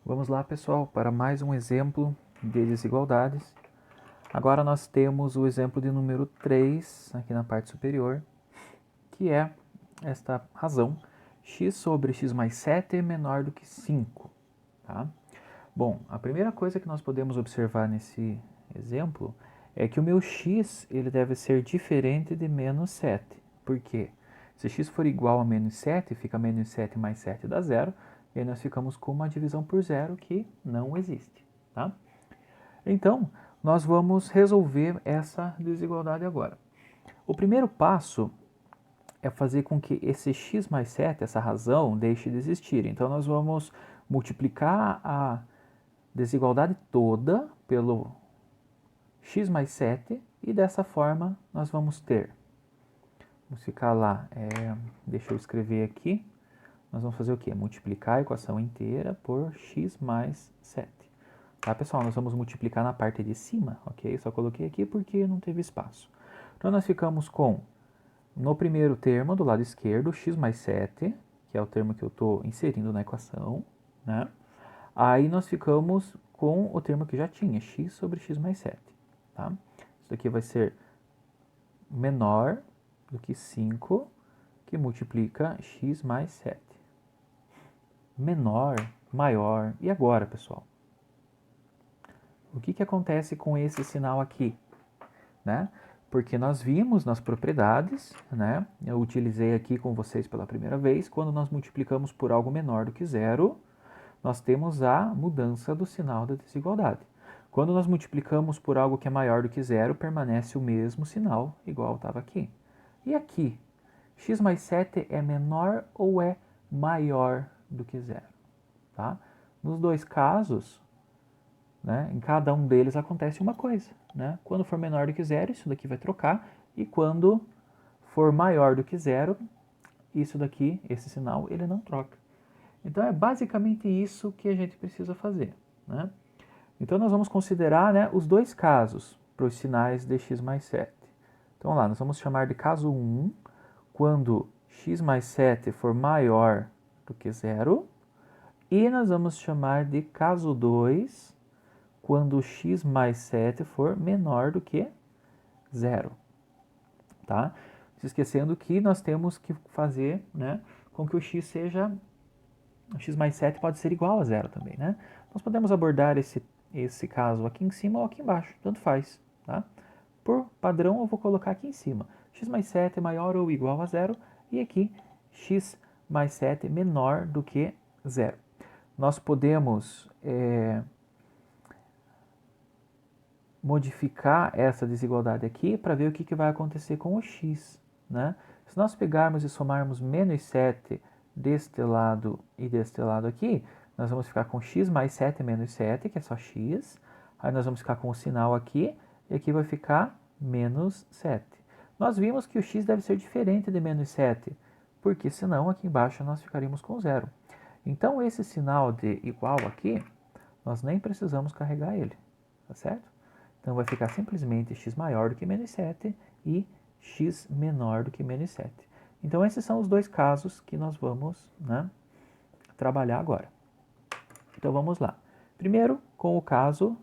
Vamos lá, pessoal, para mais um exemplo de desigualdades. Agora nós temos o exemplo de número 3 aqui na parte superior, que é esta razão: x sobre x mais 7 é menor do que 5. Tá? Bom, a primeira coisa que nós podemos observar nesse exemplo é que o meu x ele deve ser diferente de menos 7. Por quê? Se x for igual a menos 7, fica menos 7 mais 7 dá zero, e aí nós ficamos com uma divisão por zero que não existe. Tá? Então, nós vamos resolver essa desigualdade agora. O primeiro passo é fazer com que esse x mais 7, essa razão, deixe de existir. Então, nós vamos multiplicar a desigualdade toda pelo x mais 7 e dessa forma nós vamos ter, vamos ficar lá, deixa eu escrever aqui, nós vamos fazer o quê? Multiplicar a equação inteira por x mais 7. Tá, pessoal? Nós vamos multiplicar na parte de cima, ok? Só coloquei aqui porque não teve espaço. Então nós ficamos com, no primeiro termo do lado esquerdo, x mais 7, que é o termo que eu estou inserindo na equação, né? Aí nós ficamos com o termo que já tinha, x sobre x mais 7. Tá? Isso daqui vai ser menor do que 5, que multiplica x mais 7. Menor, maior. E agora, pessoal? O que acontece com esse sinal aqui? Né? Porque nós vimos nas propriedades, né? Eu utilizei aqui com vocês pela primeira vez, quando nós multiplicamos por algo menor do que zero, nós temos a mudança do sinal da desigualdade. Quando nós multiplicamos por algo que é maior do que zero, permanece o mesmo sinal, igual estava aqui. E aqui, x mais 7 é menor ou é maior do que zero? Tá? Nos dois casos, né, em cada um deles acontece uma coisa. Né? Quando for menor do que zero, isso daqui vai trocar. E quando for maior do que zero, isso daqui, esse sinal, ele não troca. Então é basicamente isso que a gente precisa fazer. Né? Então nós vamos considerar, né, os dois casos para os sinais de x mais 7. Então lá, nós vamos chamar de caso 1, quando x mais 7 for maior do que zero. E nós vamos chamar de caso 2, quando x mais 7 for menor do que zero. Tá? Se esquecendo que nós temos que fazer, né, com que o x seja... O x mais 7 pode ser igual a zero também, né? Nós podemos abordar esse caso aqui em cima ou aqui embaixo, tanto faz, tá? Por padrão eu vou colocar aqui em cima. X mais 7 é maior ou igual a zero e aqui x mais 7 é menor do que zero. Nós podemos modificar essa desigualdade aqui para ver o que vai acontecer com o x, né? Se nós pegarmos e somarmos menos 7 deste lado e deste lado aqui, nós vamos ficar com x mais 7 menos 7, que é só x. Aí nós vamos ficar com o sinal aqui, e aqui vai ficar menos 7. Nós vimos que o x deve ser diferente de menos 7, porque senão aqui embaixo nós ficaríamos com zero. Então esse sinal de igual aqui, nós nem precisamos carregar ele, tá certo? Então vai ficar simplesmente x maior do que menos 7 e x menor do que menos 7. Então esses são os dois casos que nós vamos, né, trabalhar agora. Então vamos lá. Primeiro com o caso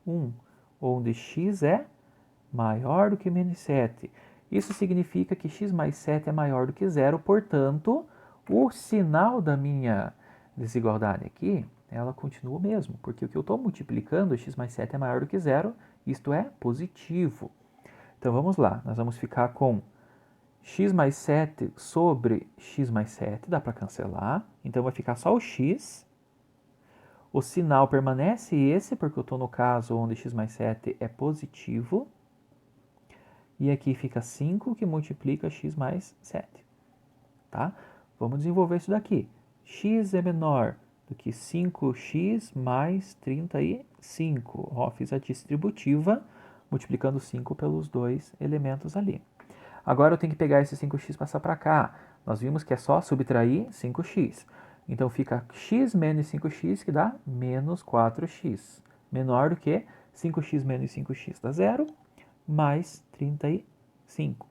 1, onde x é maior do que menos 7. Isso significa que x mais 7 é maior do que zero, portanto, o sinal da minha desigualdade aqui, ela continua o mesmo, porque o que eu estou multiplicando, x mais 7 é maior do que zero, isto é positivo. Então vamos lá, nós vamos ficar com x mais 7 sobre x mais 7, dá para cancelar, então vai ficar só o x. O sinal permanece esse, porque eu estou no caso onde x mais 7 é positivo. E aqui fica 5 que multiplica x mais 7. Tá? Vamos desenvolver isso daqui. X é menor do que 5x mais 35. Ó, fiz a distributiva multiplicando 5 pelos dois elementos ali. Agora eu tenho que pegar esse 5x e passar para cá. Nós vimos que é só subtrair 5x. Então fica x menos 5x que dá menos 4x. Menor do que 5x menos 5x dá zero, mais 35.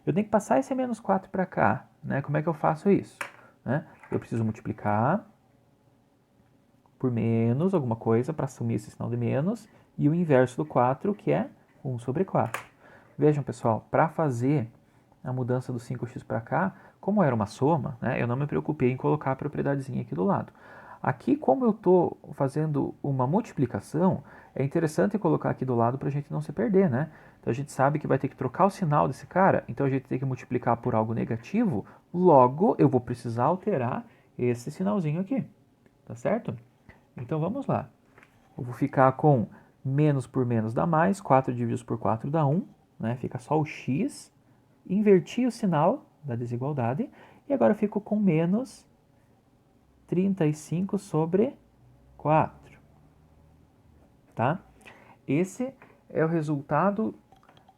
Eu tenho que passar esse menos 4 para cá. Né? Como é que eu faço isso? Né? Eu preciso multiplicar por menos alguma coisa para assumir esse sinal de menos, e o inverso do 4, que é 1 sobre 4. Vejam, pessoal, para fazer a mudança do 5x para cá, como era uma soma, né, eu não me preocupei em colocar a propriedadezinha aqui do lado. Aqui, como eu estou fazendo uma multiplicação, é interessante colocar aqui do lado para a gente não se perder, né? Então a gente sabe que vai ter que trocar o sinal desse cara, então a gente tem que multiplicar por algo negativo, logo eu vou precisar alterar esse sinalzinho aqui, tá certo? Então vamos lá. Eu vou ficar com menos por menos dá mais, 4 divididos por 4 dá 1, né? Fica só o x, inverti o sinal da desigualdade, e agora eu fico com menos 35 sobre 4, tá? Esse é o resultado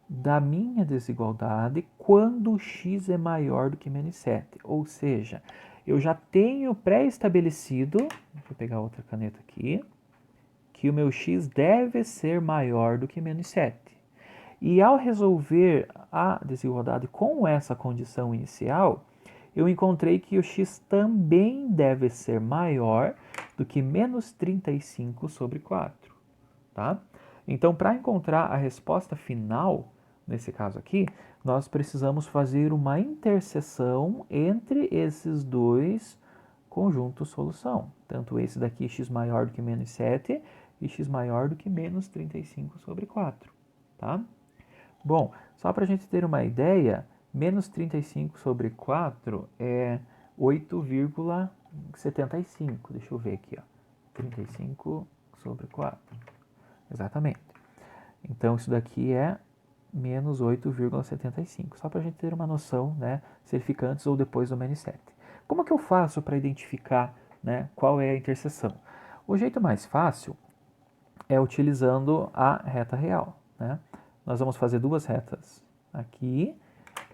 da minha desigualdade quando x é maior do que menos 7. Ou seja, eu já tenho pré-estabelecido, deixa eu pegar outra caneta aqui, que o meu x deve ser maior do que menos 7. E ao resolver a desigualdade com essa condição inicial, eu encontrei que o x também deve ser maior do que menos 35 sobre 4. Tá? Então, para encontrar a resposta final, nesse caso aqui, nós precisamos fazer uma interseção entre esses dois conjuntos solução. Tanto esse daqui, x maior do que menos 7, e x maior do que menos 35 sobre 4. Tá? Bom, só para a gente ter uma ideia, menos 35 sobre 4 é 8,75. Deixa eu ver aqui, ó. 35 sobre 4. Exatamente. Então, isso daqui é menos 8,75. Só para a gente ter uma noção, né, se ele fica antes ou depois do menos 7. Como que eu faço para identificar, né, qual é a interseção? O jeito mais fácil é utilizando a reta real, né? Nós vamos fazer duas retas aqui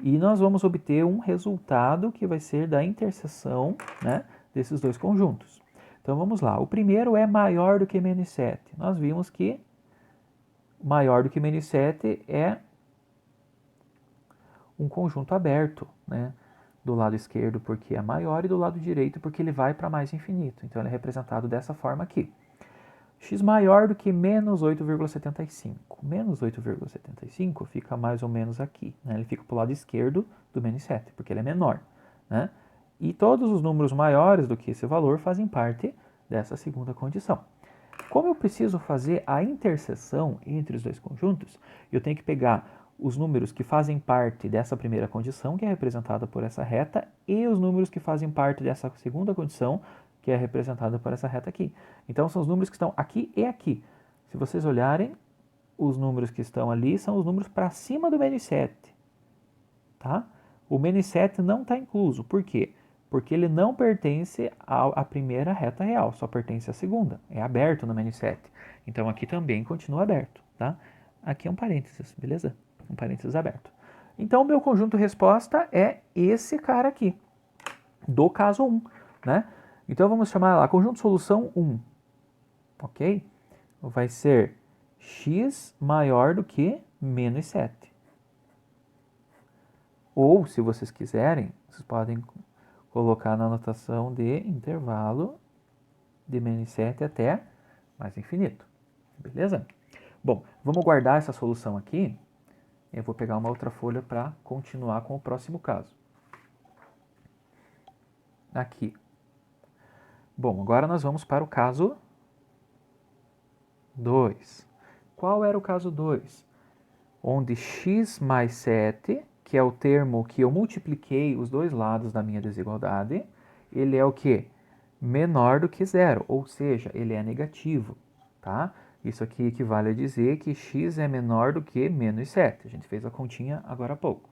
e nós vamos obter um resultado que vai ser da interseção, né, desses dois conjuntos. Então vamos lá. O primeiro é maior do que menos 7. Nós vimos que maior do que menos 7 é um conjunto aberto, né? Do lado esquerdo porque é maior e do lado direito porque ele vai para mais infinito. Então ele é representado dessa forma aqui. X maior do que menos 8,75. Menos 8,75 fica mais ou menos aqui, né? Ele fica para o lado esquerdo do menos 7, porque ele é menor, né? E todos os números maiores do que esse valor fazem parte dessa segunda condição. Como eu preciso fazer a interseção entre os dois conjuntos, eu tenho que pegar os números que fazem parte dessa primeira condição, que é representada por essa reta, e os números que fazem parte dessa segunda condição, que é representada por essa reta aqui. Então, são os números que estão aqui e aqui. Se vocês olharem, os números que estão ali são os números para cima do menos 7. Tá? O menos 7 não está incluso. Por quê? Porque ele não pertence à primeira reta real, só pertence à segunda. É aberto no menos 7. Então, aqui também continua aberto. Tá? Aqui é um parênteses, beleza? Um parênteses aberto. Então, o meu conjunto resposta é esse cara aqui, do caso 1. Né? Então, vamos chamar lá conjunto solução 1. Ok? Vai ser x maior do que menos 7. Ou, se vocês quiserem, vocês podem colocar na anotação de intervalo de menos 7 até mais infinito. Beleza? Bom, vamos guardar essa solução aqui. Eu vou pegar uma outra folha para continuar com o próximo caso. Aqui. Bom, agora nós vamos para o caso 2. Qual era o caso 2? Onde x mais 7, que é o termo que eu multipliquei os dois lados da minha desigualdade, ele é o quê? Menor do que zero, ou seja, ele é negativo, tá? Isso aqui equivale a dizer que x é menor do que menos 7. A gente fez a continha agora há pouco.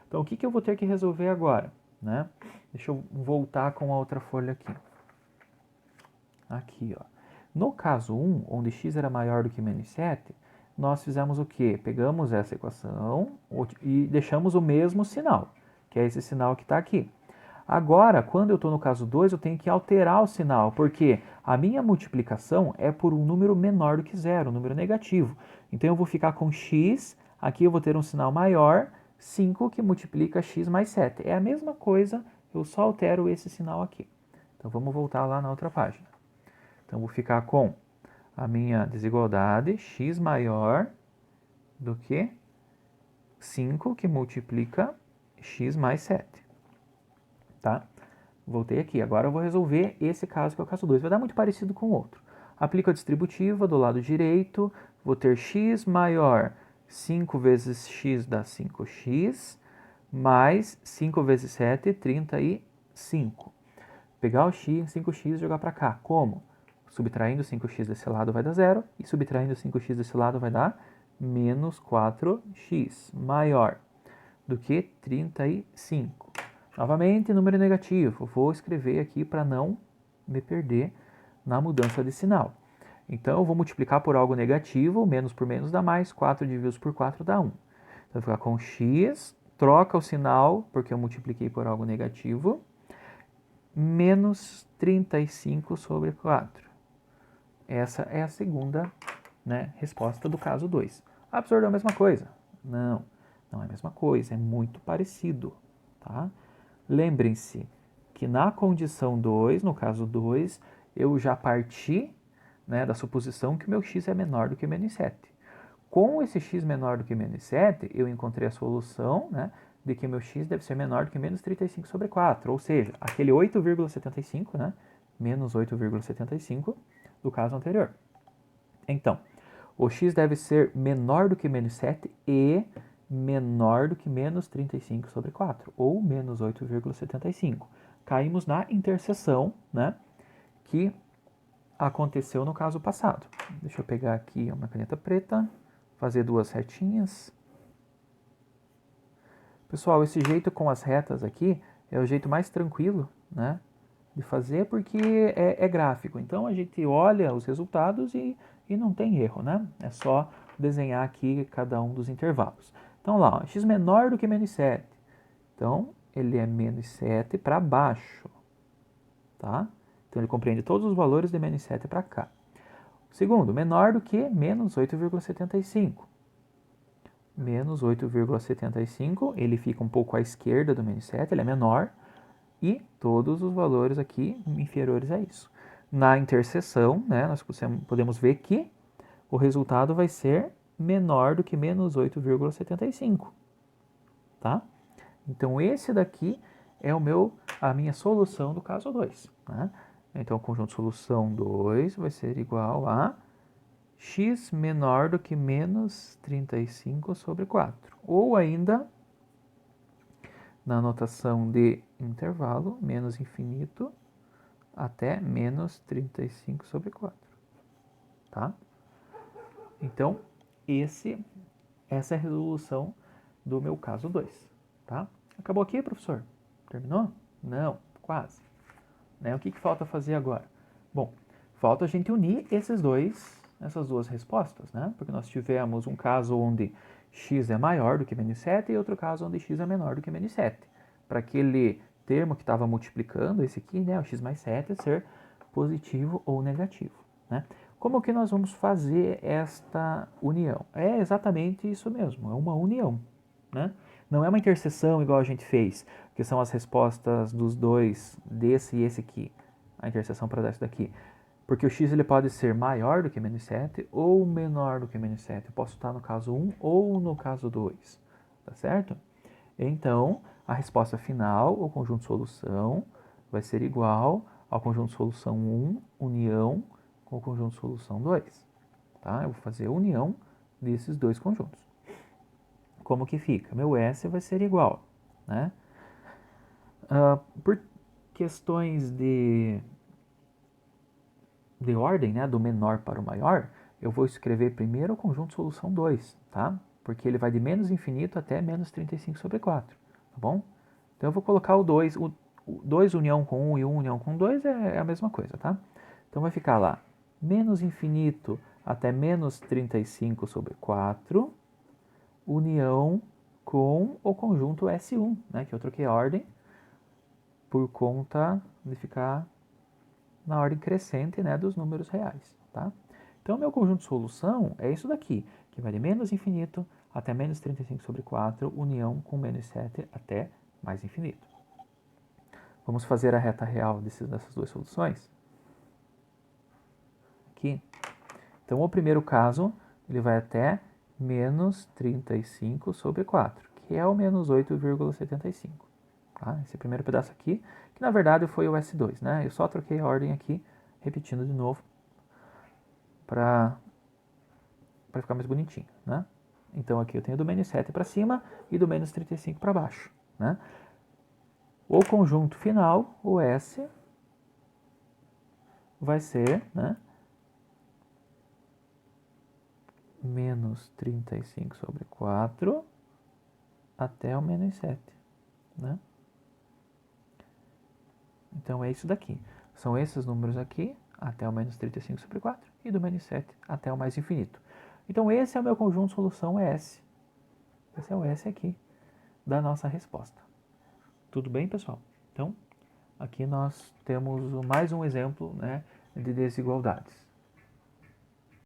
Então, o que eu vou ter que resolver agora? Né? Deixa eu voltar com a outra folha aqui. Aqui, ó. No caso 1, onde x era maior do que menos 7, nós fizemos o quê? Pegamos essa equação e deixamos o mesmo sinal, que é esse sinal que está aqui. Agora, quando eu estou no caso 2, eu tenho que alterar o sinal, porque a minha multiplicação é por um número menor do que zero, um número negativo. Então, eu vou ficar com x, aqui eu vou ter um sinal maior, 5, que multiplica x mais 7. É a mesma coisa, eu só altero esse sinal aqui. Então, vamos voltar lá na outra página. Então, vou ficar com a minha desigualdade x maior do que 5, que multiplica x mais 7. Tá? Voltei aqui. Agora eu vou resolver esse caso, que é o caso 2. Vai dar muito parecido com o outro. Aplico a distributiva do lado direito. Vou ter x maior 5 vezes x dá 5x, mais 5 vezes 7, 35. Pegar o x, 5x e jogar para cá. Como? Subtraindo 5x desse lado vai dar 0, e subtraindo 5x desse lado vai dar menos 4x, maior do que 35. Novamente, número negativo. Vou escrever aqui para não me perder na mudança de sinal. Então, eu vou multiplicar por algo negativo, menos por menos dá mais, 4 divididos por 4 dá 1. Então, eu vou ficar com x, troca o sinal, porque eu multipliquei por algo negativo, menos 35 sobre 4. Essa é a segunda, né, resposta do caso 2. Absorver é a mesma coisa? Não, não é a mesma coisa, é muito parecido. Tá? Lembrem-se que na condição 2, no caso 2, eu já parti, né, da suposição que o meu x é menor do que menos 7. Com esse x menor do que menos 7, eu encontrei a solução, né, de que meu x deve ser menor do que menos 35 sobre 4, ou seja, aquele 8,75, né, menos 8,75 do caso anterior. Então, o x deve ser menor do que menos 7 e menor do que menos 35 sobre 4, ou menos 8,75. Caímos na interseção, né, que aconteceu no caso passado. Deixa eu pegar aqui uma caneta preta, fazer duas retinhas. Pessoal, esse jeito com as retas aqui é o jeito mais tranquilo, né, de fazer, porque é gráfico. Então, a gente olha os resultados e não tem erro, né? É só desenhar aqui cada um dos intervalos. Então, lá, ó, x menor do que menos 7. Então, ele é menos 7 para baixo, tá? Então, ele compreende todos os valores de menos 7 para cá. Segundo, menor do que menos 8,75. Menos 8,75, ele fica um pouco à esquerda do menos 7, ele é menor, e todos os valores aqui inferiores a isso. Na interseção, né, nós podemos ver que o resultado vai ser menor do que menos 8,75. Tá? Então, esse daqui é a minha solução do caso 2. Né? Então, o conjunto de solução 2 vai ser igual a x menor do que menos 35 sobre 4. Ou ainda, na notação de intervalo, menos infinito até menos 35 sobre 4. Tá? Então, essa é a resolução do meu caso 2. Tá? Acabou aqui, professor? Terminou? Não, quase. Né? O que falta fazer agora? Bom, falta a gente unir essas duas respostas, né? Porque nós tivemos um caso onde x é maior do que menos 7 e outro caso onde x é menor do que menos 7. Para aquele termo que estava multiplicando, esse aqui, né, o x mais 7, ser positivo ou negativo. Né? Como que nós vamos fazer esta união? É exatamente isso mesmo, é uma união. Né? Não é uma interseção igual a gente fez, que são as respostas dos dois, desse e esse aqui, a interseção para esse daqui. Porque o x ele pode ser maior do que menos 7 ou menor do que menos 7. Eu posso estar no caso 1 ou no caso 2. Tá certo? Então, a resposta final, o conjunto de solução, vai ser igual ao conjunto de solução 1, união, com o conjunto de solução 2. Tá? Eu vou fazer a união desses dois conjuntos. Como que fica? Meu S vai ser igual. Né? Por questões de ordem, né, do menor para o maior, eu vou escrever primeiro o conjunto de solução 2, tá? Porque ele vai de menos infinito até menos 35 sobre 4, tá bom? Então eu vou colocar o 2, o 2 união com 1 e 1 união com 2 é a mesma coisa, tá? Então vai ficar lá, menos infinito até menos 35 sobre 4, união com o conjunto S1, né, que eu troquei a ordem por conta de ficar na ordem crescente, né, dos números reais. Tá? Então, meu conjunto de solução é isso daqui, que vai de menos infinito até menos 35 sobre 4, união com menos 7 até mais infinito. Vamos fazer a reta real dessas duas soluções? aqui. Então, o primeiro caso, ele vai até menos 35 sobre 4, que é o menos 8,75. Tá? Esse primeiro pedaço aqui, que na verdade foi o S2, né? Eu só troquei a ordem aqui, repetindo de novo, para ficar mais bonitinho, né? Então aqui eu tenho do menos 7 para cima e do menos 35 para baixo, né? O conjunto final, o S, vai ser, né, menos 35 sobre 4 até o menos 7, né? Então é isso daqui. São esses números aqui, até o menos 35 sobre 4, e do menos 7 até o mais infinito. Então esse é o meu conjunto de solução S. Esse é o S aqui da nossa resposta. Tudo bem, pessoal? Então, aqui nós temos mais um exemplo, né, de desigualdades.